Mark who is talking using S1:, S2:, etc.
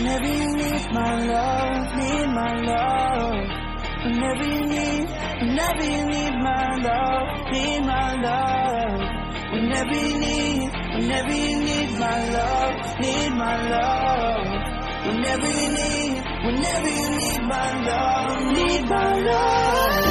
S1: Whenever you need my love, need my love. Whenever you need my love, need my love. Whenever you need my love, need my love. Whenever you need my love, need my love.